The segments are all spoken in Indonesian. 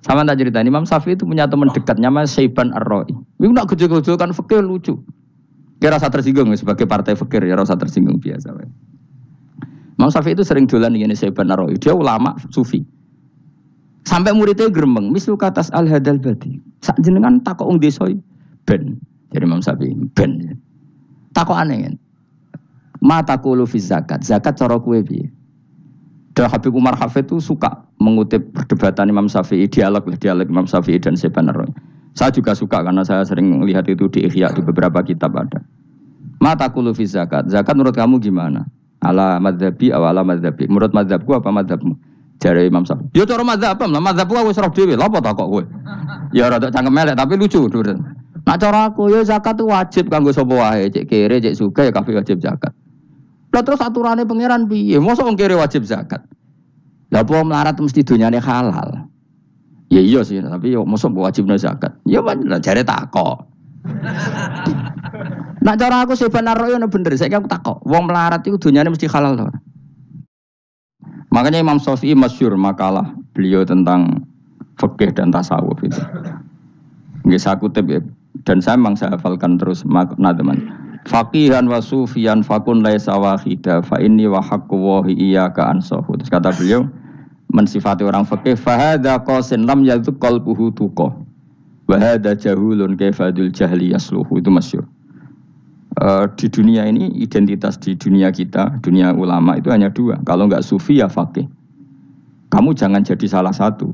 Sama tak cerita, Imam Syafi'i itu punya teman dekat namanya Syaiban Ar-Ra'i. Itu nak gejol-gejolkan fikih lucu. Dia rasa tersinggung sebagai partai fikih, ya rasa tersinggung biasa. Imam Syafi'i itu sering dolan dengan Syaiban Ar-Ra'i. Dia ulama sufi. Sampai muridnya gremeng, mislu katas al-hadal badi. Sak jenengan takok wong desa ben. Jadi Imam Syafi'i ben. Takok aneh kan. Ma taqulu fi zakat. Zakat cara kowe piye? Dan Habib Umar Hafid itu suka mengutip perdebatan Imam Syafi'i, dialog Imam Syafi'i dan Syaiban Ar-Ra'i. Saya juga suka karena saya sering melihat itu di Ihya, di beberapa kitab ada. Ma taqulu fi zakat. Zakat menurut kamu gimana? Ala madzhabi aw ala madzhabi. Menurut madzhabku apa madzhabmu? Jare Imam Syafi'i. Ya cara madzhab apa? Madzhabku wis roh dhewe. Lha apa tak kok kowe? Ya rada cangkem elek tapi lucu, Dur. Nah cara aku ya zakat itu wajib kanggo sapa wae, cek kere, cek sugih ya kabeh wajib zakat. Lah terus aturannya pangeran piye? Mosok wong kere wajib zakat. Lah apa melarat mesti dunyane halal. Ya iya sih, tapi yo mosok wajibna zakat. Ya lah jare takok. Nak cara aku Syaiban Ar-Ra'i ono bener, saiki aku takok. Wong melarat iku dunyane mesti halal to. Makanya Imam Syafi'i masyhur makalah beliau tentang fikih dan tasawuf itu. Nggih saya kutip ya, dan saya memang saya hafalkan terus makna teman. Faqihan wa sufiyan fakun laisa wahida fa inni wa haqqu wa iyyaka ansahu. Terus kata beliau mensifati orang fikih fa hadza qasin lam yadhuk qalbuhu tuqa wa hadza jahulun kaifadul jahli yasluhu. Itu masyhur. Di dunia ini identitas di dunia kita, dunia ulama itu hanya dua. Kalau enggak sufi ya faqih. Kamu jangan jadi salah satu.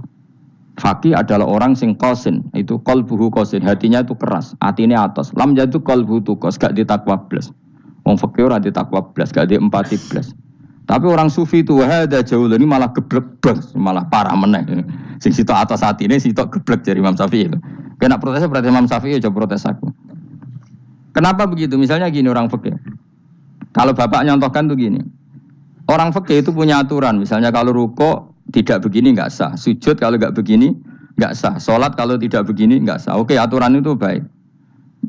Faqih adalah orang sing qasin, itu qalbuhu qasin, hatinya itu keras, hatinya atas. Lam jadu qalbuhu tuqas, gak ditakwa blas. Wong faqih ora ditakwa blas, gak di empati blas. Tapi orang sufi itu hada jauh ini malah geblek blas, malah parah meneh. Sing sitok atas hatine sitok geblek dari Imam Syafi'i. Kena protesnya berarti Imam Syafi'i coba protes aku. Kenapa begitu? Misalnya gini orang fikih. Kalau bapak nyontohkan tuh gini. Orang fikih itu punya aturan. Misalnya kalau ruko tidak begini nggak sah. Sujud kalau nggak begini nggak sah. Sholat kalau tidak begini nggak sah. Oke, aturan itu baik.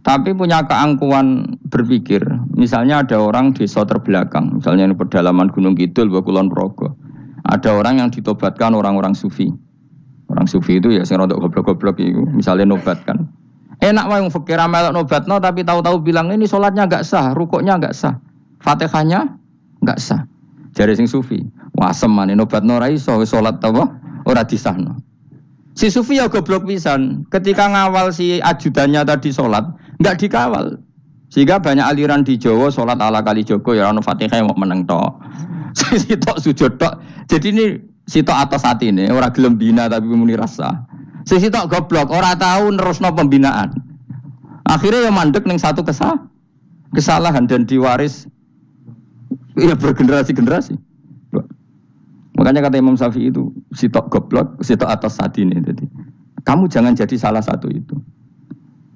Tapi punya keangkuhan berpikir. Misalnya ada orang desa terbelakang. Misalnya di pedalaman Gunung Kidul, Kulon Progo. Ada orang yang ditobatkan orang-orang sufi. Orang sufi itu ya sing rodok goblok-goblok itu. Misalnya nobatkan. Enak wae wong fikih melok nobatno tapi tahu-tahu bilang ini sholatnya enggak sah, rukuknya enggak sah, Fatihahnya enggak sah. Jare sing sufi, wah semane nobatno ora iso salat apa ora disahno. Si sufi ya goblok pisan, ketika ngawal si ajudannya tadi sholat enggak dikawal. Sehingga banyak aliran di Jawa sholat ala kali Joko ya ono Fatihah mau meneng tok. Sitok sujud tok. Jadi ini sitok atas atine ora gelem bina tapi muni rasa. Sisi tok goblok, ora tahu nerusno pembinaan. Akhirnya ya mandek ning satu kesalahan dan diwaris ya bergenerasi-generasi. Makanya kata Imam Syafi'i itu sitok goblok, sitok atas hati ini. Jadi kamu jangan jadi salah satu itu.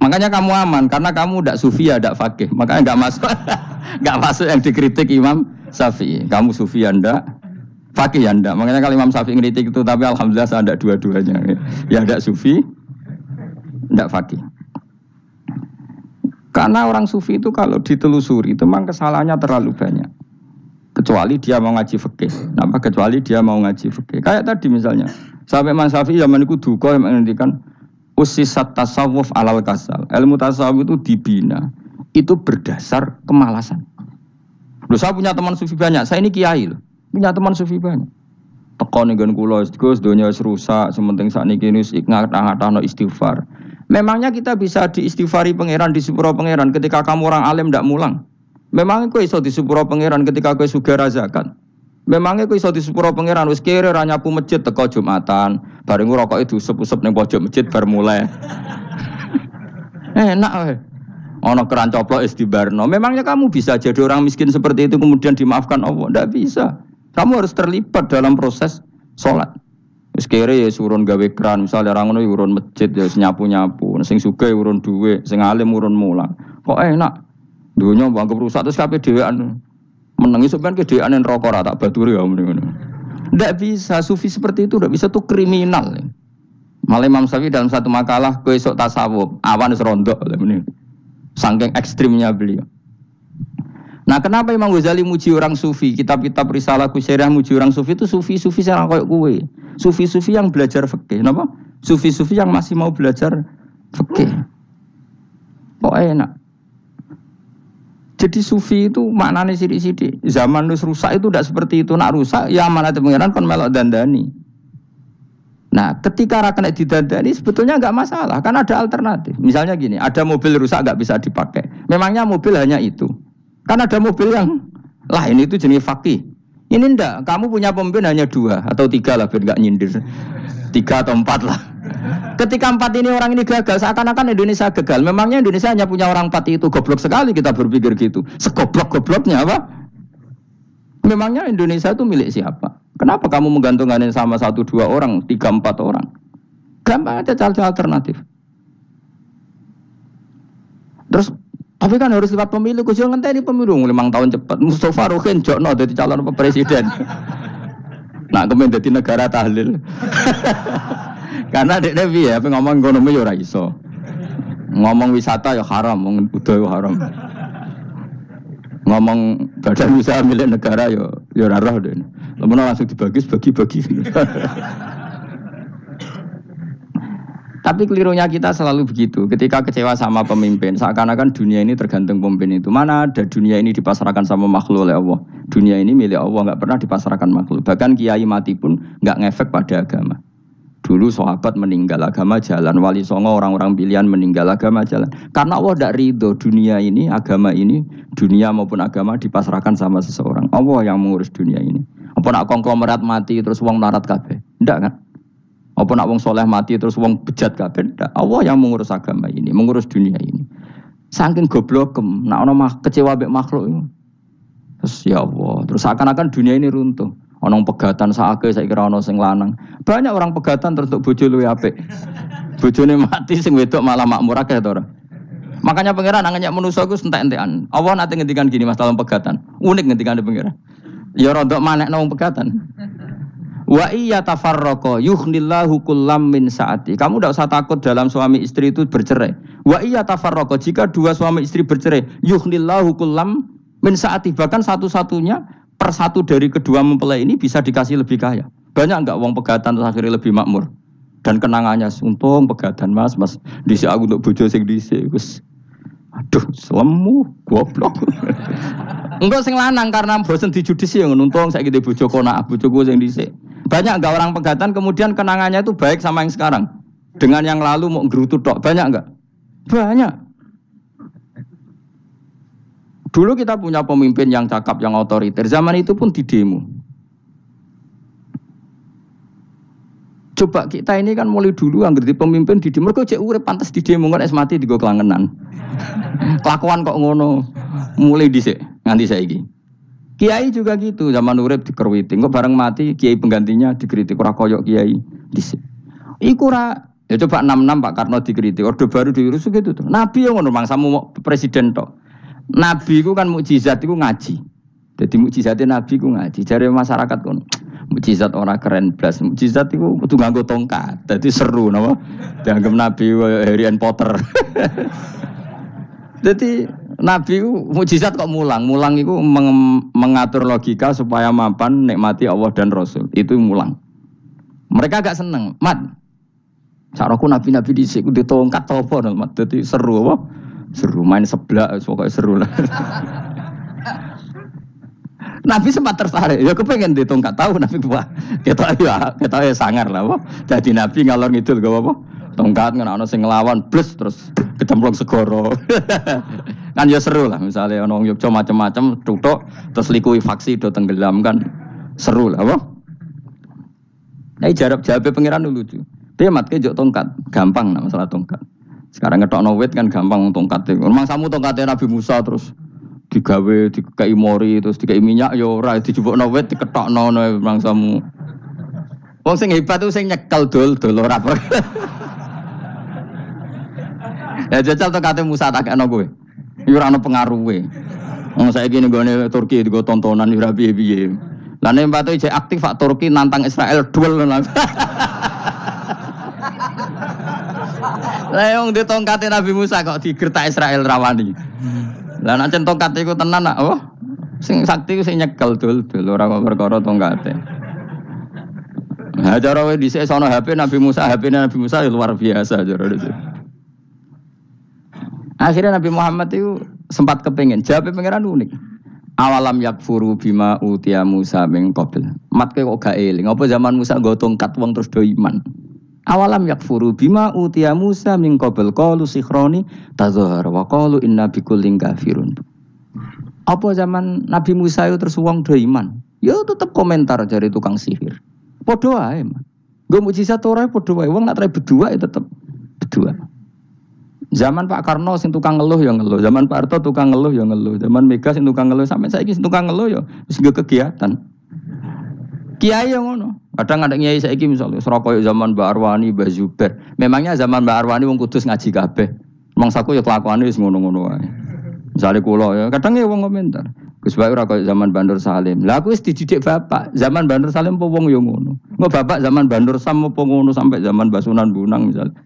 Makanya kamu aman karena kamu ndak sufi ya ndak fakih. Makanya nggak masuk nggak masuk yang dikritik Imam Syafi'i. Kamu sufi ya ndak, fakih ya ndak. Makanya kalau Imam Syafi'i ngeritik itu, tapi alhamdulillah saya ndak dua-duanya. Ya ndak sufi, ndak fakih. Karena orang sufi itu kalau ditelusuri itu memang kesalahannya terlalu banyak. Kecuali dia mau ngaji fikih. Kenapa? Kecuali dia mau ngaji fikih. Kayak tadi misalnya, sampai Imam Syafi'i zaman itu duka yang menghentikan usisat tasawuf alal kasal. Ilmu tasawuf itu dibina, itu berdasar kemalasan. Loh, saya punya teman sufi banyak. Saya ini kiai loh. Punya teman sufi banyak. Tekon dengan kula Gus donya wis rusak, sementing sakniki wis ngatah-ngatahno istighfar. Memangnya kita bisa diistighfari pangeran, disepuro pangeran ketika kamu orang alim ndak mulang? Memangnya kowe iso disepuro pangeran ketika kowe sugih ra zakat? Memangnya kowe iso disepuro pangeran wis kere ra nyapu masjid teko Jumatan, bareng ngrokok itu usep-usep ning pojok masjid bar mulai. Enak wae. Ana keran coplok istibarno. Memangnya kamu bisa jadi orang miskin seperti itu kemudian dimaafkan Allah? Ndak bisa. Kamu harus terlibat dalam proses sholat. Wis kere ya urun gawe keran, misale ora ngono urun masjid ya nyapu-nyapu, sing sugih urun dhuwit, sing alim urun mulang. Kok enak? Dunya anggap rusak terus kabeh dhewean. Menengi sampean ke dhewean neraka ora tak baturi ya ngono. Ndak bisa, sufi seperti itu ndak bisa, tuh kriminal. Malah Imam Syafi'i dalam satu makalah kowe esuk tasawuf, awan wis rondok ngene. Saking ekstrimnya beliau. Nah, kenapa Imam Ghazali muji orang sufi? Kitab-kitab Risalah Kusyirah muji orang sufi itu sufi-sufi yang kayak kue. Sufi-sufi yang belajar fikih, napa? Sufi-sufi yang masih mau belajar fikih. Kok enak. Jadi sufi itu maknanya sidik-sidik. Zaman rusak itu tidak seperti itu. Nak rusak, ya amanat pengiran kon melok dandani. Nah, ketika rakan didandani sebetulnya nggak masalah, kan ada alternatif. Misalnya gini, ada mobil rusak nggak bisa dipakai. Memangnya mobil hanya itu. Kan ada mobil yang lain itu jenis fakih. Ini ndak, kamu punya pemimpin hanya 2 atau 3 lah, biar nggak nyindir. 3 atau 4 lah. Ketika 4 ini orang ini gagal, seakan-akan Indonesia gagal. Memangnya Indonesia hanya punya orang 4 itu, goblok sekali kita berpikir gitu. Segoblok-gobloknya apa? Memangnya Indonesia itu milik siapa? Kenapa kamu menggantungkannya sama 1-2 orang, 3-4 orang? Gampang aja cari alternatif. Terus tapi kan harus lewat pemilu, kusul ngenteni pemilu 5 tahun cepat. Mustafa Rohin jokno jadi calon presiden. Nah, kemudian jadi negara tahlil. Karena dek Nabi ya, ngomong ekonomi ya ora iso. Ngomong wisata ya haram, ngomong budaya haram. Ngomong badan usaha milik negara ya ora roh deh. Langsung dibagi-bagi. Tapi kelirunya kita selalu begitu. Ketika kecewa sama pemimpin, seakan-akan dunia ini tergantung pemimpin itu. Mana ada dunia ini dipasrahkan sama makhluk oleh Allah. Dunia ini milik Allah, nggak pernah dipasrahkan makhluk. Bahkan kiai mati pun nggak ngefek pada agama. Dulu sahabat meninggal agama jalan, wali songo orang-orang pilihan meninggal agama jalan. Karena Allah tidak ridho dunia ini, agama ini, dunia maupun agama dipasrahkan sama seseorang. Allah yang mengurus dunia ini. Apa nak konglomerat mati terus wong melarat kabeh? Enggak kan? Apa nak wong soleh mati terus wong bejat kabeh? Enggak. Allah yang mengurus agama ini, mengurus dunia ini. Saking goblokem, nak ono kecewa mek makhluk itu. Terus ya Allah, terus seakan-akan dunia ini runtuh. Ono pegatan saake saya kira ono sing lanang. Banyak orang pegatan terus untuk bojo luwe apik. Bojone mati sing wedok malah makmur akeh to ora. Makanya pangeran nganyak manusa iku entek-entekan. Allah nate ngendikan gini Mas dalam pegatan. Unik ngendikan pangeran. Ya rodok manekno wong pegatan. Wa iya tafarraqa yughnillahu kullam min saati. Kamu tidak usah takut dalam suami istri itu bercerai. Wa iya tafarraqa jika 2 suami istri bercerai, yughnillahu kullam min saati, bahkan satu-satunya per 1 dari kedua mempelai ini bisa dikasih lebih kaya. Banyak enggak wong pegatan terus akhirnya lebih makmur. Dan kenangannya untung pegatan Mas dhisik aku untuk bojo sing dhisik wis. Aduh, selemu goblok. Enggak sing lanang karena bosen dijudisi yang untung saiki di bojo konak bojoku sing dhisik. Banyak enggak orang pegatan kemudian kenangannya itu baik sama yang sekarang. Dengan yang lalu mau gerutu tok, banyak enggak? Banyak. Dulu kita punya pemimpin yang cakap, yang otoriter. Zaman itu pun di demo. Coba kita ini kan mulai dulu yang ngerti pemimpin di demo. Mereka cek urip pantas di demo kan es mati digo kelangenan. Kelakuan kok ngono. Mulai dhisik nganti saiki. Kiai juga gitu, zaman urip dikerwiti. Kok bareng mati kiai penggantinya dikritik ora koyok kiai dhisik. Iku ora ya coba 66 Pak Karno dikritik. Orde baru diurus gitu tuh. Nabi yang ngono mangsamu presiden tok. Nabi ku kan mukjizat iku ngaji. Jadi mukjizatnya Nabi ku ngaji. Jare masyarakat kon mukjizat ora keren blas. Mukjizat iku kudu nganggo tongkat. Dadi seru napa? Dianggap Nabi Harry Potter. Jadi Nabi ku mukjizat kok mulang. Mulang iku mengatur logika supaya mapan nikmati Allah dan Rasul. Itu mulang. Mereka agak seneng. Mat. Saroku nabi-nabi dhisik ku ditongkat apa Mat. Dadi seru apa? Seru main seblak, pokoknya seru lah. Nabi sempat tertarik, ya kepengen ditongkat tahu Nabi wah, kita ya sangar lah, wah. Jadi Nabi ngalor ngidul gak apa, tongkat nggak ono sing ngelawan, plus terus kecemplung segoro, kan ya seru lah. Misalnya ono Yogyo macam-macam, tutuk, terus likui faksi do tenggelam kan, seru lah, wah. Nah jawabnya pangeran lucu. Dia mat kejok tongkat, gampang lah masalah tongkat. Sekarang ngetokno wit kan gampang tongkat. Memang samu tongkatnya Nabi Musa terus digawe dikai mori terus dikai minyak ya ora dijupukno wit diketokno memang samu. Wong sing hebat tuh sing nyekel dol ora. Ya jajal tongkate Musa tak ana kowe. Ya ora ana pengaruhe. Wong saiki ning gone Turki digo tontonan ora piye-piye. Lah nek mbate jek aktif Pak Turki nantang Israel duel. Lah yang ditongkate Nabi Musa kok digertak Israel rawani. Lah nek tongkat iku tenan nak, oh Sing sakti ku sing nyekel dul ora kok perkara tongkate. Nah, cara wae dhisik sono HP Nabi Musa ya luar biasa cara dhisik. Akhirnya Nabi Muhammad itu sempat kepengin jawab pangeran unik. Awalam yakfuru bima utia Musa min qabl. Matke kok gak eling. Apa zaman Musa nggo tongkat wong terus do iman. Awalam yakfuru bima utia Musa min qabl qalu sikhroni tazahar wa qalu inna bikullin kafirun. Apa zaman Nabi Musa itu terus wong do iman. Ya tetep komentar dari tukang sihir. Padha wae. Nggo mukjizat ora padha wae. Wong nak berdua ya tetep berdua. Zaman Pak Karno sing tukang ngeluh ya ngeluh, zaman Pak Harto tukang ngeluh ya ngeluh, zaman Mega sing tukang ngeluh sampai saiki sing tukang ngeluh ya wis nggo kegiatan. Kiai yang ngono. Kadang ada kiai saiki misalnya Surabaya zaman Mbak Arwani, Mbak Zubair. Memangnya zaman Mbak Arwani wong kudus ngaji kabeh. Mangsaku ya kelakuane wis ngono-ngono wae. Misale kula ya kadang ya wong komentar. Gus Bae ora koyo zaman Bandur Salim. Lah aku wis dididik bapak, zaman Bandur Salim apa wong ya ngono. Engko bapak zaman Bandur Sam apa ngono sampai zaman Basunan Bunang misalnya.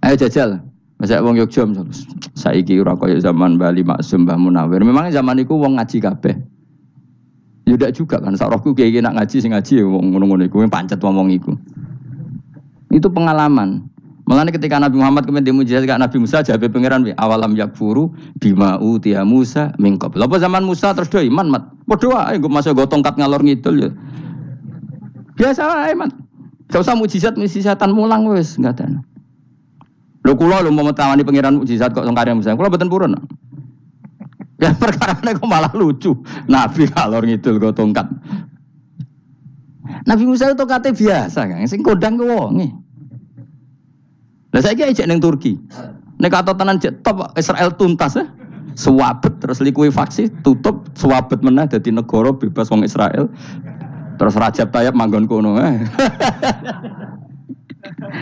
Ayo jajal. Masa wong Yogya misalnya, saiki ora kaya zaman Bali Maksum Mbah Munawir. Memang zaman iku wong ngaji kabeh. Ya ndak juga kan, sak rohku kiai nak ngaji sing ngaji wong ngono-ngono iku pancet wong iku. Itu pengalaman. Mulane ketika Nabi Muhammad kemudian dimujizat ke Nabi Musa jabe pangeran wi awalam yakfuru bima utiya Musa min qabl. Apa zaman Musa terus do iman mat. Padha wae nggo masuk go tongkat ngalor ngidul ya. Biasa wae mat. Gak usah mujizatan mulang wis enggak ada. Lho kula lho mau tawani pangeran mukjizat kok sangkare Musa. Kula mboten purun. Ya perkarane kok malah lucu. Nabi kalor ngidul kok tongkat. Nabi Musa itu tongkate biasa kan, sing kondang ku wonge. Lah saiki ejek ning Turki. Nek kata tenan jek top Israel tuntas ya. Suwabet terus likuifaksi tutup suwabet meneh dadi negara bebas wong Israel. Terus Rajab Tayyip manggon kono.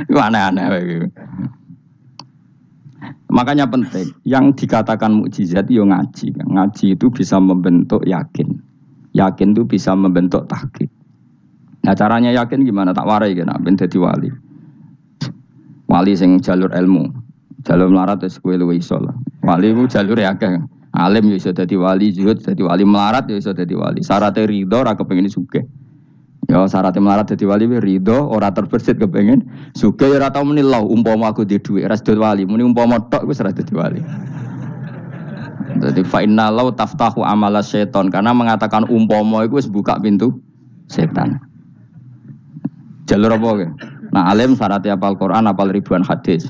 Iku aneh-aneh iki. Makanya penting, yang dikatakan mukjizat itu ngaji. Ngaji itu bisa membentuk yakin. Yakin itu bisa membentuk tahqiq. Nah caranya yakin gimana? Tak warai kan, ben dadi wali. Wali sing jalur ilmu. Jalur melarat wis kowe luwih iso lah. Wali ku jalur akeh. Alim yo iso dadi wali, zuhud dadi wali, melarat yo iso dadi wali. Syaratnya ridho ora kepengin sugih. Ya syaratnya melarat dadi wali ridho ora terbersit kepengin sugih ora tau muni lho umpama aku di dhuwit ora dadi wali muni umpama tok wis ora dadi wali. Dadi fa inna law taftahu amala syaiton karena mengatakan umpama iku wis buka pintu setan. Jalur apa ke? Nah alim syaratnya hafal Quran hafal ribuan hadis.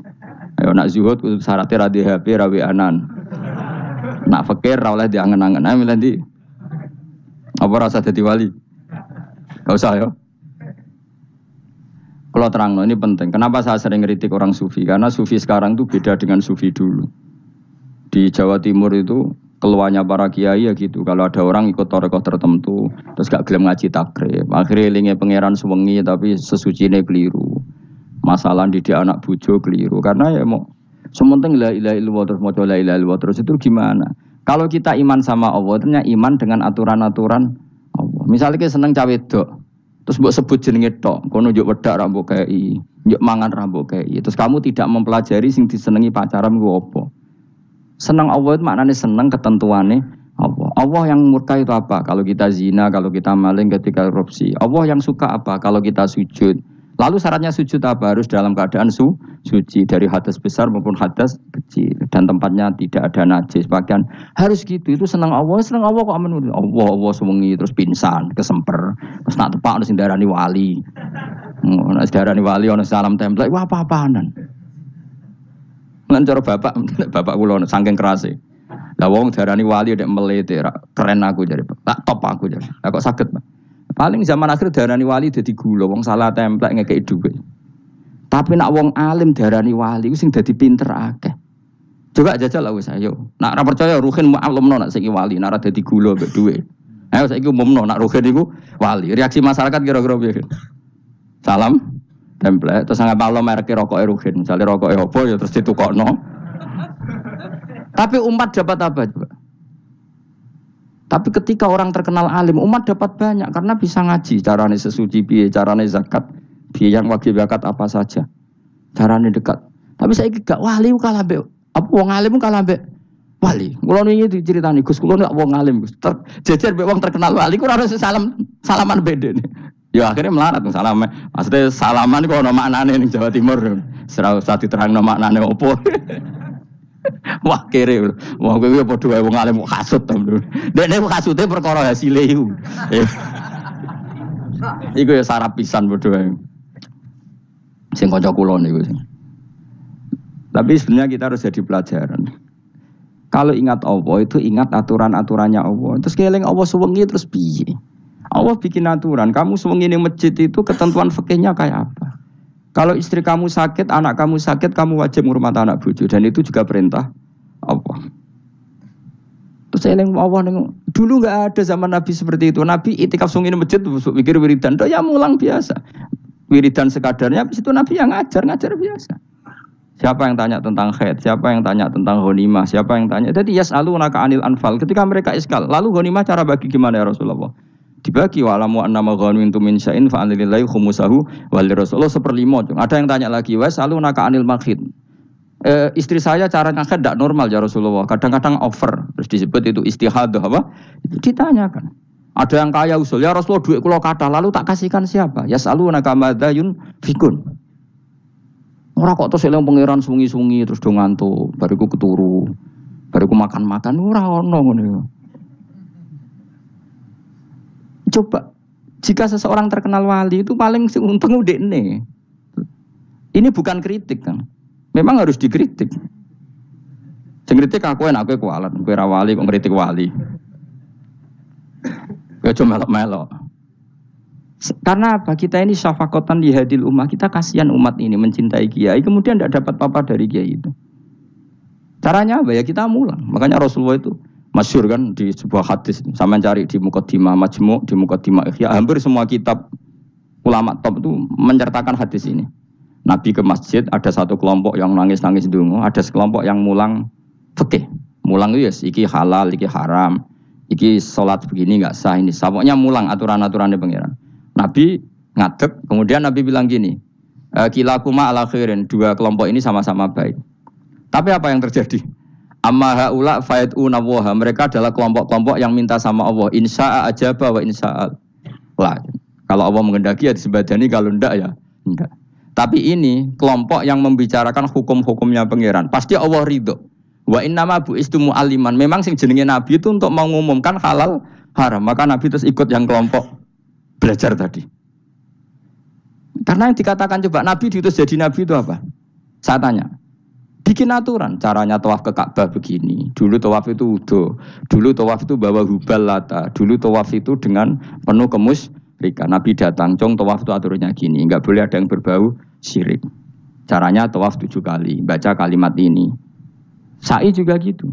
Ayo nak zuhud syaratnya ra di HP ra anan. Nak fakir ra oleh diangen-angen ae milih ndi? Apa rasa dadi wali? Gak usah ya. Kalau terang, ini penting. Kenapa saya sering kritik orang sufi? Karena sufi sekarang itu beda dengan sufi dulu. Di Jawa Timur itu keluarnya para kiai ya gitu. Kalau ada orang ikut torekoh tertentu, terus gak gelem ngaji takrib. Akhirnya lingnya pangeran sewengi tapi sesucinya keliru. Masalah didik anak bojo keliru. Karena ya mau sementing la ilaha illallah terus mau la ilaha illallah terus itu gimana? Kalau kita iman sama Allah, ternyata iman dengan aturan-aturan Allah. Misalnya kita seneng cawe dok, terus mbok sebut jenenge tok, kono njuk wedak ra mbok kei, njuk mangan ra mbok kei. Terus kamu tidak mempelajari sing disenengi pacaran ku apa? Seneng Allah itu maknanya seneng ketentuannya Allah. Allah yang murka itu apa? Kalau kita zina, kalau kita maling, ketika korupsi. Allah yang suka apa? Kalau kita sujud. Lalu syaratnya sujud apa? Harus dalam keadaan suci dari hadas besar maupun hadas kecil dan tempatnya tidak ada najis. Bahkan harus gitu. Itu senang Allah kok aman. Allah sewengi terus pingsan, kesemper. Terus nak tepak harus darani wali. Nak darani wali ono salam template. Wah apa-apaanan. Lan cara bapak kula saking kerase. Lah wong darani wali nek melete keren aku jare. Tak top aku jare. Lah kok saged, Pak? Paling zaman akhir darani wali dadi gula, wong salah template ngekeki dhuwit. Tapi nak wong alim darani wali ku sing dadi pinter akeh. Coba jajal lah wis ayo. Nak ora percaya Ruhin maklumno nak saiki wali, nak ora dadi gula mbek dhuwit. Ayo saiki umumno nak Ruhin iku wali. Reaksi masyarakat kira-kira piye? Salam template terus ngapalno merek rokoke Ruhin. Misale rokoke opo ya terus ditukokno. Tapi umat dapat apa coba? Tapi ketika orang terkenal alim, umat dapat banyak karena bisa ngaji. Carane sesuci piye, carane zakat, piye yang wajib zakat apa saja. Carane dekat. Tapi saya gak wali kalah mbek apa wong alim kalah mbek wali. Kulo wingi diceritani Gus, kulo nek wong alim Gus. Jejer mbek wong terkenal wali ku ora salaman beda nih. Ya akhirnya melarat salam. Maksudnya salaman kok ono maknane ning Jawa Timur. Ora usah diterangno maknane opo. Wah kere. Wah kowe padha wae wong alim kok hasud to. Dekne hasute perkara hasile iku. Iku ya sarap pisan padha wae. Sing kanca kula niku. Tapi sebenarnya kita harus jadi pelajaran. Kalau ingat Allah itu ingat aturan-aturannya Allah. Terus keling Allah suwengi terus piye? Allah bikin aturan. Kamu suwengi ning masjid itu ketentuan fikihnya kayak apa? Kalau istri kamu sakit, anak kamu sakit, kamu wajib ngurmat anak bojo dan itu juga perintah Allah. Terus eling Allah neng dulu enggak ada zaman Nabi seperti itu. Nabi itikaf suwengi ning masjid pikir wiridan, ya mulang biasa. Wiridan sekadarnya, habis itu Nabi yang ngajar biasa. Siapa yang tanya tentang haid, siapa yang tanya tentang ghanimah, siapa yang tanya. Jadi yas'alunaka 'anil anfal. Ketika mereka iskal, lalu ghanimah cara bagi gimana ya Rasulullah? Dibagi wa'lamu annama ghanimtum min syai'in fa lillahi khumusahu wa lirrasul 1/5. Ada yang tanya lagi, yas'alunaka 'anil makhid. Istri saya cara haid tidak normal ya Rasulullah. Kadang-kadang over, terus disebut itu istihadah apa? Itu ditanyakan. Ada yang kaya usul, ya Rasulullah duit kula kathah, lalu tak kasihkan siapa? Yas'alunaka madza yunfikun. Ora kok terus eling pangeran sungi-sungi terus do ngantuk, bariku keturu. Bariku makan-makan ora ono ngono. Coba jika seseorang terkenal wali itu paling sing untung udekne. Ini bukan kritik kan. Memang harus dikritik. Sing kritik aku enak kowe kualat, kowe ra wali kok ngritik wali. Kowe cuma melok-melok. Karena apa? Kita ini syafaqatan di hadil ummah. Kita kasihan umat ini mencintai kiai, kemudian tidak dapat apa-apa dari kiai itu. Caranya apa? Ya kita mulang. Makanya Rasulullah itu masyhur kan di sebuah hadis. Sama cari di Muqaddimah Majmu', di Muqaddimah Ihya. Hampir semua kitab ulama top itu menceritakan hadis ini. Nabi ke masjid, ada satu kelompok yang nangis-nangis dungo, ada sekelompok yang mulang fikih. Mulang itu ya, iki halal, iki haram, iki sholat begini nggak sah ini. Pokoknya mulang aturan-aturannya pengiran. Nabi ngadeg, kemudian Nabi bilang gini, kilakuma ala khairin, dua kelompok ini sama-sama baik. Tapi apa yang terjadi? Amma haula fayatuna waha, mereka adalah kelompok-kelompok yang minta sama Allah, insya'a ajaba wa insya'al. Lah, kalau Allah mengendaki ya disebadani, kalau enggak ya enggak. Tapi ini kelompok yang membicarakan hukum-hukumnya pangeran, pasti Allah ridho. Wa innama bu'istu mu'alliman, memang sing jenenge Nabi itu untuk mengumumkan halal haram, maka Nabi terus ikut yang kelompok belajar tadi. Karena yang dikatakan coba Nabi diutus jadi Nabi itu apa? Saya tanya. Bikin aturan. Caranya tawaf ke Ka'bah begini. Dulu tawaf itu wudu. Dulu tawaf itu bawa hubal lata. Dulu tawaf itu dengan penuh kemusyrikan. Nabi datang. Cong tawaf itu aturannya gini. Enggak boleh ada yang berbau syirik. Caranya tawaf 7 kali. Baca kalimat ini. Sa'i juga gitu.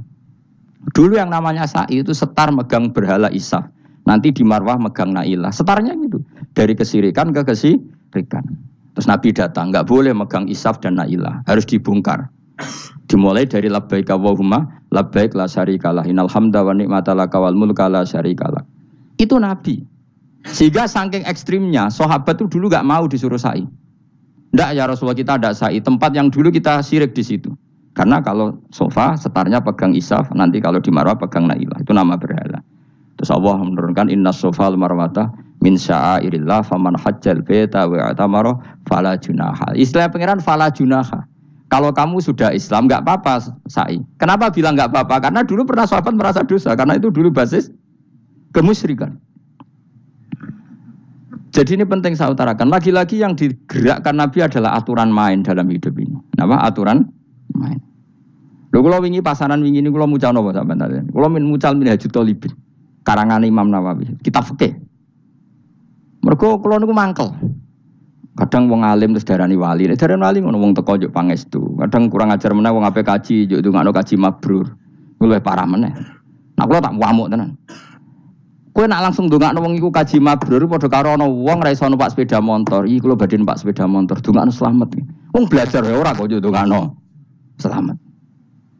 Dulu yang namanya sa'i itu setar megang berhala Isaf. Nanti di Marwah megang Nailah. Setarnya gitu. Dari kesirikan ke kesirikan. Terus Nabi datang. Enggak boleh megang Isaf dan Nailah. Harus dibongkar. Dimulai dari labbaik Allahumma labbaik la syarikalah. Innal hamda wa ni'mata laka wal mulka la syarikalah. Itu Nabi. Sehingga saking ekstrimnya, sahabat itu dulu enggak mau disuruh sa'i. Enggak ya Rasulullah, kita ada sa'i. Tempat yang dulu kita syirik di situ. Karena kalau sofa setarnya pegang Isaf, nanti kalau di Marwah pegang Nailah. Itu nama berhala. Terus Allah menurunkan inna sofal marwata min sya'airillah faman hajjal baita wa i'tamara fala junaha. Istilah pangeran fala junaha. Kalau kamu sudah Islam enggak apa-apa sa'i. Kenapa bilang enggak apa-apa? Karena dulu pernah sahabat merasa dosa, karena itu dulu basis kemusyrikan. Jadi ini penting saya utarakan. Lagi-lagi yang digerakkan Nabi adalah aturan main dalam hidup ini. Apa? Aturan main. Lho kula wingi pasaran wingi ini kula mucal napa sampean tadi. Kula mucal Minhajul Thalibin. Karangan Imam Nawawi, kitab fikih. Mergo kula niku mangkel. Kadang wong alim terus darani wali, nek darani wali ngono wong teko njuk pangestu. Kadang kurang ajar meneh wong ape kaji njuk ndongakno kaji mabrur. Kuwi luwih parah meneh. Nah kula tak ngamuk tenan. Kowe nak langsung ndongakno wong iku kaji mabrur padha karo ana wong ra iso numpak sepeda motor. Iki kula badhe numpak sepeda motor, ndongakno slamet. Wong belajar ya ora kok njuk ndongakno slamet.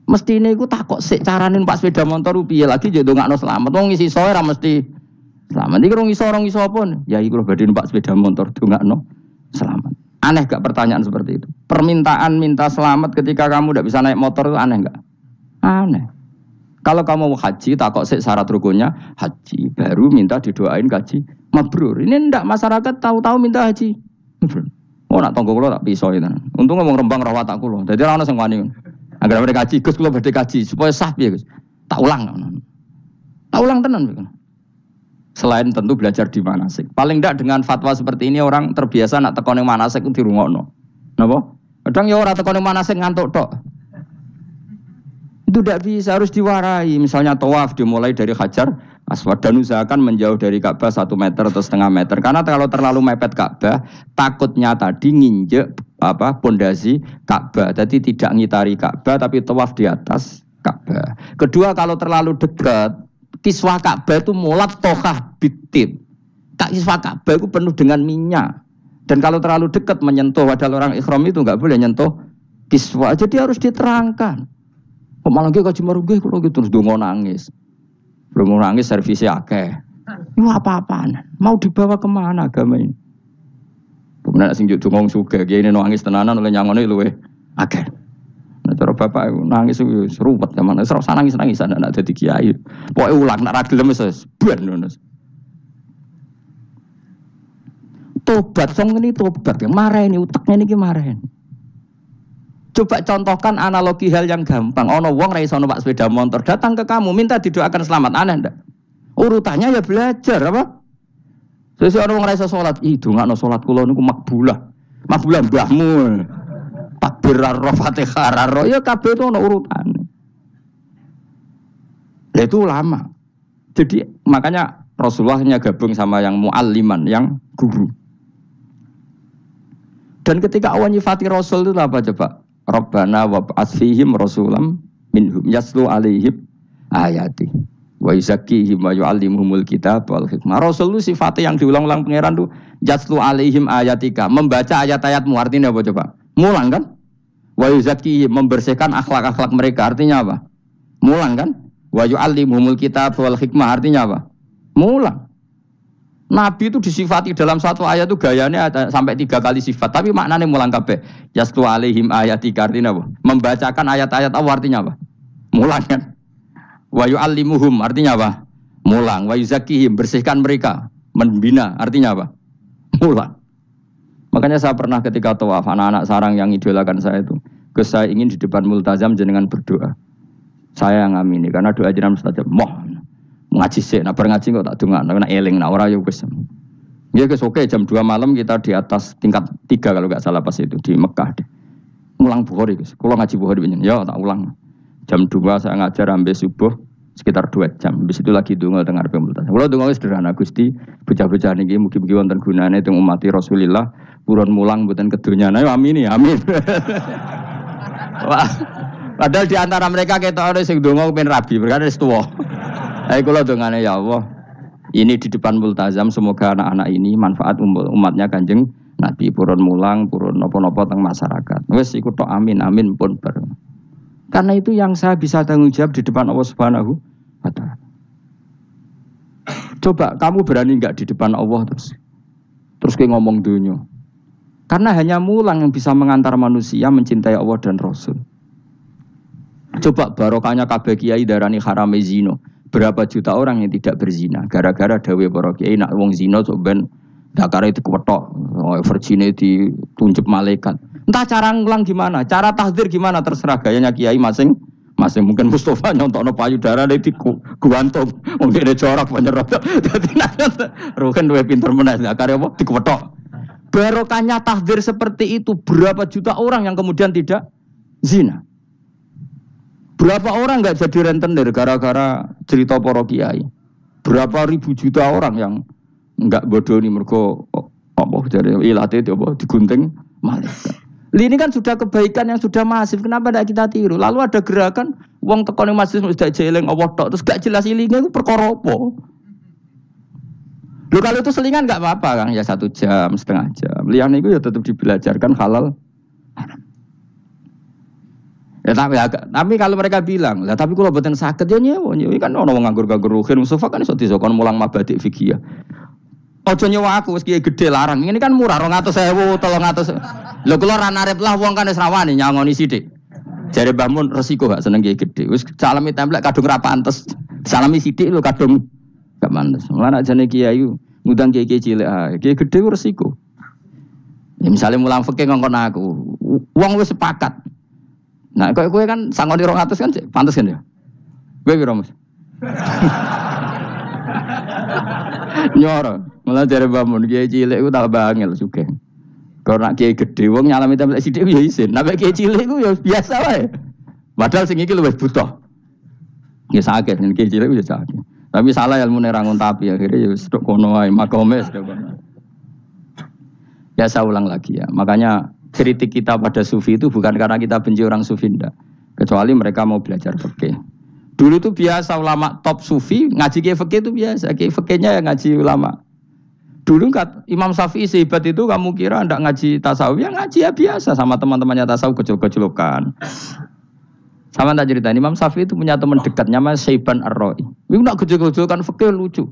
Mestine iku takok sik carane numpak sepeda motor piye lagi yo ndongakno slamet. Wong isi soe ra mesti slamet. Iki rong iso apa? Ya iku badhe numpak sepeda motor ndongakno slamet. Aneh gak pertanyaan seperti itu? Permintaan minta selamat ketika kamu tidak bisa naik motor itu aneh gak? Aneh. Kalau kamu mau haji, takok sik syarat rukunnya haji, baru minta didoain haji mabrur. Ini ndak masyarakat tahu-tahu minta haji mabrur. Oh nak tonggo kula tak piso itu. Untung ngomong Rembang rawat tak kula. Dadi ora ono sing wani. Agar mereka haji, Gus kula badhe haji supaya sah piye Gus. Tak ulang. Tak ulang tenan. Selain tentu belajar di manasik. Paling ndak dengan fatwa seperti ini orang terbiasa nak teko ning manasik ku dirungokno. Napa? Kadang ya ora teko ning manasik ngantuk tok. Itu tidak bisa, harus diwarai. Misalnya tawaf dimulai dari Hajar Aswad dan usahakan menjauh dari Ka'bah 1 meter atau setengah meter. Karena kalau terlalu mepet Ka'bah, takutnya tadi nginjek pondasi Ka'bah. Jadi tidak ngitari Ka'bah tapi tawaf di atas Ka'bah. Kedua, kalau terlalu dekat, kiswah Ka'bah itu mulat tohah bitib. Kiswah Ka'bah itu penuh dengan minyak. Dan kalau terlalu dekat menyentuh, padahal orang ikhram itu nggak boleh nyentuh kiswah. Jadi harus diterangkan. Kok malah nggih kaji marungge kula gitu terus donga nangis. Belum nangis servisnya akeh. Itu apa-apaan? Mau dibawa kemana agama ini? Kemudian sing juk donga sugih kiye nangis tenanan oleh nyangone luweh akeh. Nah cara bapak nangis wis ruwet zaman wis ora nangis-nangis anak dadi kiai. Pokoke ulang nek ra gelem wis ben ngono. Tobat sing ngene tobat mareni utekne niki mareni. Coba contohkan analogi hal yang gampang. Ono wong ra iso numpak sepeda motor, datang ke kamu minta didoakan selamat, aneh ndak? Urutannya ya belajar apa? Sesuk ono wong ra iso salat, dongakno salat kula niku makbulah. Makbulah mbahmu. Takbir ar Fatihah ar ya kabeh itu ono urutane. Itu lama. Jadi makanya Rasulullahnya gabung sama yang mualliman, yang guru. Dan ketika awan nyifati Rasul itu apa coba? Rabbana wab'ats fihim rasulam minhum yatlu alaihim ayati wa yuzakkihim wa yu'allimuhumul kitab wal hikmah. Rasul itu sifatnya yang diulang-ulang pangeran itu yatlu alaihim ayatika, membaca ayat-ayatmu. Artinya apa coba? Mulang kan? Wa yuzakkihim, membersihkan akhlak-akhlak mereka. Artinya apa? Mulang kan? Wa yu'allimuhumul kitab wal hikmah. Artinya apa? Mulang. Nabi itu disifati dalam satu ayat itu gayanya ada sampai 3 kali sifat, tapi maknanya mulang kabeh. Yaslu alaihim ayatika, artinya apa? Membacakan ayat-ayat Allah, artinya apa? Mulang kan? Wa yu'allimuhum, artinya apa? Mulang. Wa yuzakkihim, bersihkan mereka, membina, artinya apa? Mulang. Makanya saya pernah ketika tawaf, anak-anak sarang yang idolakan saya itu, saya ingin di depan multazam jenengan berdoa. Saya yang ngamini, karena doa jenengan mustajab. Ngaji sih, nak ngaji kok tak dengar, nak eling, nak ora ya wis. Ya guys, oke jam 2 malam kita di atas tingkat 3 kalau nggak salah pas itu di Mekah deh. Mulang Bukhari guys, kalau ngaji Bukhari begini, ya tak ulang. Jam 2 saya ngajar sampai subuh sekitar 2 jam. Habis itu lagi donga dengar pemultasan. Kalau donga sederhana Gusti, bocah-bocah niki mugi-mugi wonten gunane teng umati Rasulillah, purun mulang mboten kedunyane. Amin ya, amin. Wah. Padahal di antara mereka kita ada sing donga pengen rabi, berkata wis tuwa. Ayo kula dongane ya Allah. Ini di depan multazam semoga anak-anak ini manfaat umatnya Kanjeng Nabi, purun mulang, purun napa-napa teng masyarakat. Wis iku tok amin amin pun bar. Karena itu yang saya bisa tanggung jawab di depan Allah Subhanahu wa taala. Coba kamu berani enggak di depan Allah terus kayak ngomong dunia. Karena hanya mulang yang bisa mengantar manusia mencintai Allah dan Rasul. Coba barokahnya kabeh kiai darani harame zina. Berapa juta orang yang tidak berzina gara-gara dawe para kiai nak wong zina sok ben dakare dikwetok, virgine ditunjuk malaikat. Entah cara ngulang gimana, cara tahdzir gimana terserah gayanya kiai masing-masing. Mungkin Mustafa nyontokno payudara di guantung, mungkin ada corak penyerot. Dadi roken duwe pinter meneh dakare apa dikwetok. Barokahnya tahdzir seperti itu, berapa juta orang yang kemudian tidak zina. Berapa orang enggak jadi rentenir gara-gara cerita para kiai? Berapa ribu juta orang yang enggak bodoni mergo apa dari ilate itu apa digunting malaikat. Ini kan sudah kebaikan yang sudah masif, kenapa tidak kita tiru? Lalu ada gerakan wong tekone masjid sudah jeleng Allah tok terus gak jelas ilinge itu perkara apa? Loh kalau itu selingan enggak apa-apa Kang, ya 1 jam, setengah jam. Liyane itu ya tetap dibelajarkan halal. Ya, tapi kalau mereka bilang, lah tapi kalau boten sakit ya nyewa kan ono wong nganggur-nganggur ruhin Mustafa kan iso disokon mulang mabadik fikih. Ojo nyewa aku wis kiye gedhe larang. Ini kan murah 200.000, 300. Lho kula ra narep lah wong kan wis rawani nyangoni sithik. Jare Mbah Mun resiko gak seneng kiai gede. Wis salami templek kadung ra pantes. Salami sithik lho kadung gak pantes. Mulane jane kiai ngundang kiai cilik ae. Kiai gede ku resiko. Ya misalnya mulang fikih ngongkon aku. Wong wis sepakat. Nah, kowe kan sangoni 200 kan pantes kan ya. Kowe piro, Mas? Nyoro. Mulane jare Mbah Mun kiai cilik ku tak bangel sugih. Kalau nak kiai gede, wong nyalami template sidik ya isin. Nak kiai cilik itu ya biasa wae. Padahal sing iki luwih butuh. Ya sakit, kiai cilik ya sakit. Tapi salah ilmu nerangun tapi akhirnya ya sedok kono wae, makome sedok kono. Ya saya ulang lagi ya. Makanya kritik kita pada sufi itu bukan karena kita benci orang sufi ndak. Kecuali mereka mau belajar fikih. Dulu itu biasa ulama top sufi ngaji kiai fikih itu biasa. Kiai fikihnya yang ngaji ulama. Dulu kan Imam Syafi'i sehebat itu kamu kira ndak ngaji tasawuf, ya ngaji ya biasa sama teman-temannya tasawuf kecil-kecilokan. Sama tak cerita, Imam Syafi'i itu punya teman dekat namanya Syaiban Ar-Ra'i. Itu nak kecil-kecilokan fikih lucu.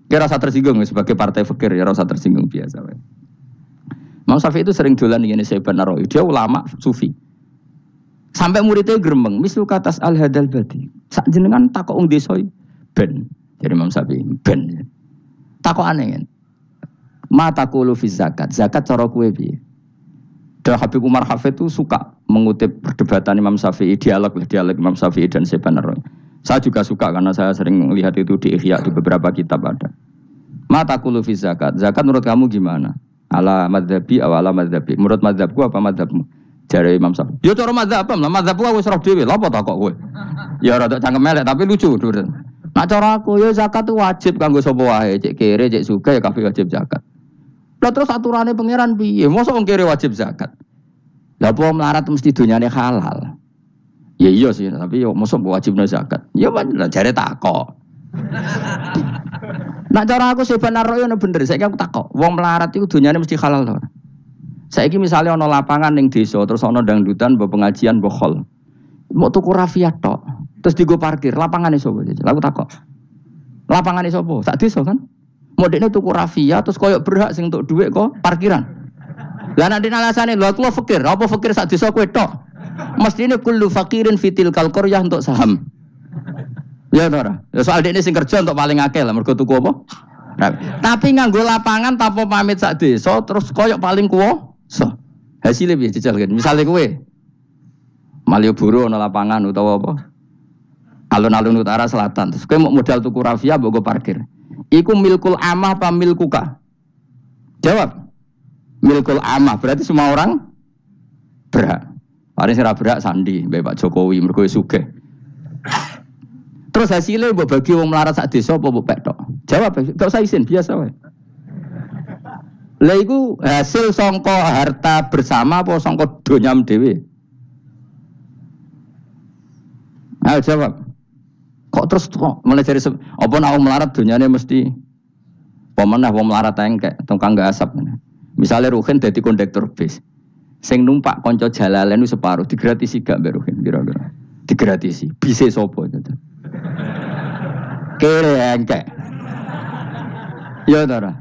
Kira rasa tersinggung sebagai partai fikih ya rasa tersinggung biasa. Imam Syafi'i itu sering dolan ngene Syaiban Ar-Ra'i. Dia ulama sufi. Sampai muridnya gremeng, mislu katas al-hadal badi. Sak jenengan takok wong desa ben. Jadi Imam Syafi'i ben. Takok aneh kan. Mata kulu fi zakat, zakat cara kue piye? Dan Habib Umar Hafid itu suka mengutip perdebatan Imam Syafi'i, dialog Imam Syafi'i dan Syaiban Ar-Ra'i. Saya juga suka karena saya sering melihat itu di Ihya di beberapa kitab ada. Mata kulu fi zakat, zakat menurut kamu gimana? Ala madzhabi aw ala madzhabi? Menurut madzhabku apa madzhabmu? Jare Imam Syafi'i. Ya cara madzhab apa? Madzhabku wis roh dhewe, lha apa tak kok kowe? Ya rada cangkem elek tapi lucu durun. Nak cara aku ya zakat itu wajib kanggo sapa wae, cek kere, cek sugih ya kabeh wajib zakat. Lah terus aturannya pangeran piye? Mosok wong kere wajib zakat. Lah apa melarat mesti dunyane halal. Ya iya sih, tapi yo mosok wajibna zakat. Ya lah jare takok. Nak cara aku sebenarnya ono bener, saiki aku takok. Wong melarat iku dunyane mesti halal to. Saiki misalnya ono lapangan ning desa terus ono dangdutan mbok pengajian mbok khol. Mau tuku rafiah tok. Terus digo parkir, lapangane sapa? Aku takok. Lapangane sapa? Sak desa kan? Modeknya tuku rafia terus koyok berhak sing untuk duit kok parkiran. Lah nek alasane lho aku fakir, apa fakir sak desa kowe tok. Mestine kullu fakirin fitil qaryah untuk saham. Ya ora. Ya soal dekne sing kerja untuk paling akeh lah mergo tuku apa? Tapi nganggo lapangan tanpa pamit sak desa terus koyok paling kuwasa. Hasilnya piye jajal kan. Misale kowe Malioboro ana lapangan utawa apa? Alun-alun utara selatan. Terus kowe mau modal tuku rafia mbok parkir. Iku milkul amah apa milkuka? Jawab. Milkul amah berarti semua orang berhak. Paling sira berhak sandi mbek Pak Jokowi mergo sugih. Terus hasilnya mbok bagi wong melarat sak desa apa mbok pek tok? Jawab, gak usah izin biasa wae. Lah iku hasil sangka harta bersama apa sangka donyam dhewe? Ayo jawab. Kok terus kok mulai dari apa nak wong melarat dunyane mesti pemenah wong melarat engkek tukang gak asap. Misalnya Ruhin dadi kondektur bis. Sing numpak kanca jalalen ku separuh digratisi gak mbek Ruhin kira-kira. Digratisi. Bise sapa itu? Kere engkek. Ya ta ora.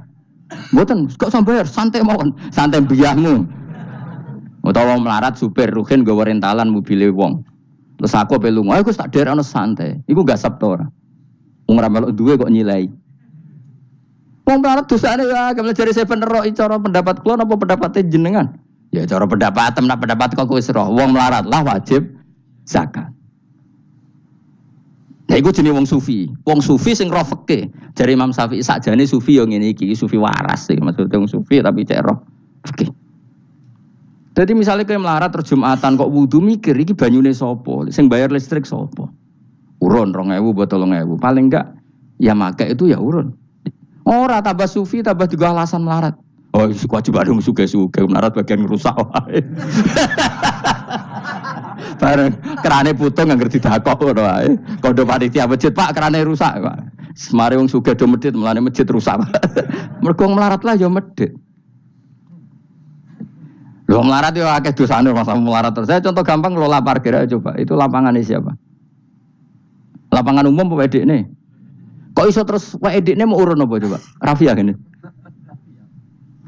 Mboten kok sambayar santai mawon, santai mbiyahmu. Utawa wong melarat supir Ruhin nggawa rentalan mobile wong. Terus aku ape lunga, aku tak derekno santai. Iku gak sabtu ora. Wong ora melok duwe kok nyilai. Wong melarat dosane ya, kemle jare Seven Rock cara pendapat kula napa pendapat jenengan? Ya cara pendapat nak pendapat kok wis roh. Wong melarat lah wajib zakat. Nah iku jenenge wong sufi. Wong sufi sing roh fikih. Jare Imam Syafi'i sakjane sufi yo ngene iki, sufi waras iki maksudnya wong sufi tapi cek roh fikih. Jadi misalnya kayak melarat terus Jumatan kok wudu mikir iki banyune sapa? Sing bayar listrik sapa? Urun 2.000 buat 3.000. Paling enggak ya make itu ya urun. Ora tambah sufi tambah juga alasan melarat. Oh, kewajiban dong suge-suge melarat bagian rusak wae. Bareng kerane putung anggar didakok ngono wae. Kondo panitia masjid, Pak, kerane rusak, Pak. Semare wong sugih do medhit, mulane masjid rusak. Mergo melarat lah ya medhit. Lho melarat yo akeh dosane masa melarat terus. Saya contoh gampang ngelola parkir aja coba. Itu lapangannya siapa? Lapangan umum apa edekne? Kok iso terus wae edekne mau urun apa coba? Rafia gini.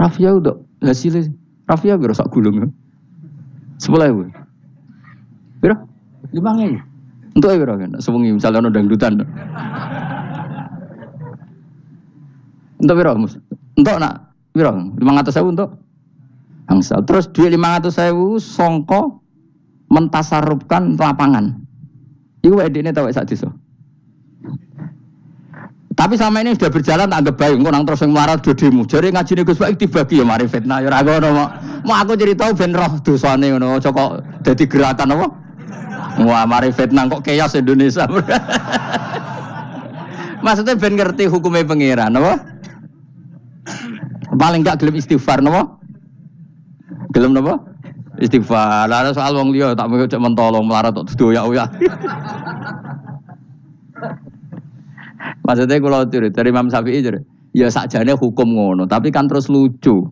Rafia udah hasilnya. Rafia kira sak gulung. 10.000. Piro? 5.000. Untuk piro kan? Sewengi misalnya ono dangdutan. Untuk piro, Mus? Untuk nak piro? 500.000 untuk angsal. Terus duit 500.000 songko mentasarufkan lapangan. Iku edine tau sak desa. Tapi sama ini sudah berjalan tak anggap baik. Engko nang terus sing melarat dodemu. Jare ngajine Gus Baik dibagi ya mari fitnah ya ora ngono. Mau aku cerita ben roh dosane ngono. Aja kok dadi gerakan apa? Wah mari fitnah kok chaos Indonesia. Maksudnya ben ngerti hukumnya pangeran apa? Paling enggak gelem istighfar napa? Gelem napa? Istighfar. Lah soal wong liya tak cek mentolong melarat tok doyak-oyak. Maksudnya kalau dari Imam Syafi'i ya sakjane hukum ngono, tapi kan terus lucu.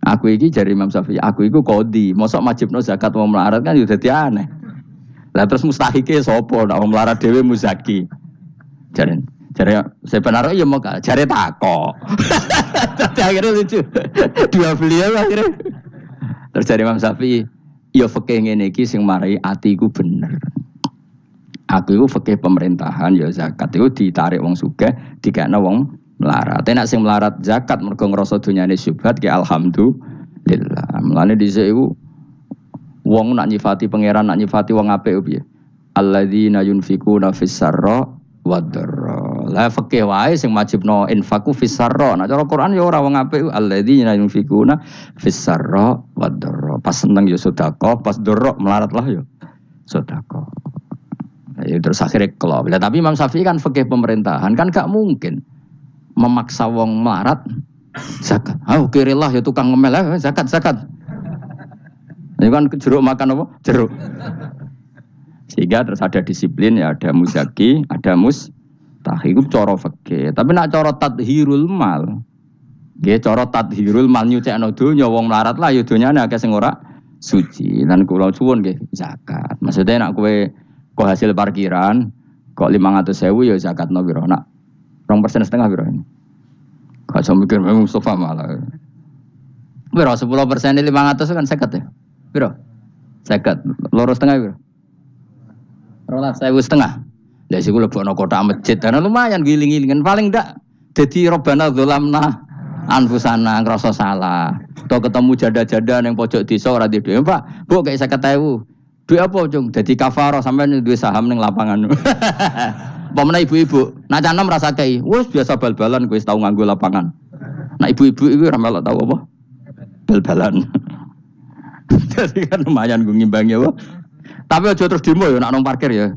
Aku iki dari Imam Syafi'i, aku iku qadhi, mosok majibno zakat wong melarat kan ya dadi aneh. Lah terus mustahike sapa nek wong melarat dhewe muzaki. Jare sebenarnya ya mau jare takok. Tapi akhirnya lucu. Dua beliau akhirnya. Terus dari Imam Syafi'i, ya fikih ngene iki sing marai atiku bener. Aku itu fikih pemerintahan ya zakat itu ditarik wong sugih dikekno wong melarat. Nek sing melarat zakat mergo ngrasa dunyane syubhat ki alhamdulillah. Mulane dhisik iku wong nak nyifati pangeran nak nyifati wong apik piye? Alladzina yunfikuna fis sarra wad dharra. Lah fikih wae sing wajibno infaku fis sarra. Nek cara Quran ya ora wong apik alladzina yunfikuna fis sarra wad dharra. Pas seneng ya sedekah, pas dharra melarat lah ya sedekah. Ya, terus akhirnya kelop. Ya, tapi Imam Syafi'i kan fikih pemerintahan kan gak mungkin memaksa wong melarat zakat. Kirilah ya tukang ngemel zakat. Ini kan jeruk makan apa? Jeruk. Sehingga terus ada disiplin ya ada muzaki, ada mustahik itu cara fikih. Tapi nak cara tadhirul mal. Nggih cara tadhirul mal nyucekno donya wong melarat lah ya donyane akeh sing ora suci. Lan kula suwun nggih zakat. Maksudnya nak kowe kok hasil parkiran kok 500.000 ya zakatno piro nak 2,5% piro ini gak usah mikir Mustafa malah piro 10% 500 kan 50 ya piro 50 2,5 piro 2,5 lah sik lebokno kotak masjid dan lumayan giling-gilingan paling ndak dadi robana dzalamna anfusana ngrasa salah to ketemu janda-janda ning pojok desa ora di dhuwit Pak Bu kayak 50.000 duit apa cung? Jadi kafarah sampai duit saham neng lapangan. Pemene ibu-ibu, nak canom rasa kei, wes biasa bal-balan, gue tahu nganggo lapangan. Nah ibu-ibu itu ramelok tahu apa? Bal-balan. Jadi kan lumayan gue ngimbangi apa? Tapi aja terus demo ya, nak nong parkir ya.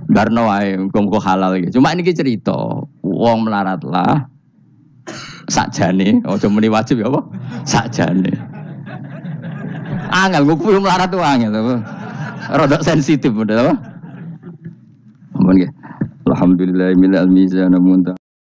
Barno wae, muga halal gitu. Cuma ini cerita, wong melarat lah, sakjane, ojo muni wajib ya apa? Sakjane. Angel, gue melarat tuh angel. Rodok sensitif udah apa? Ampun nggih. Alhamdulillah minal mizan munta.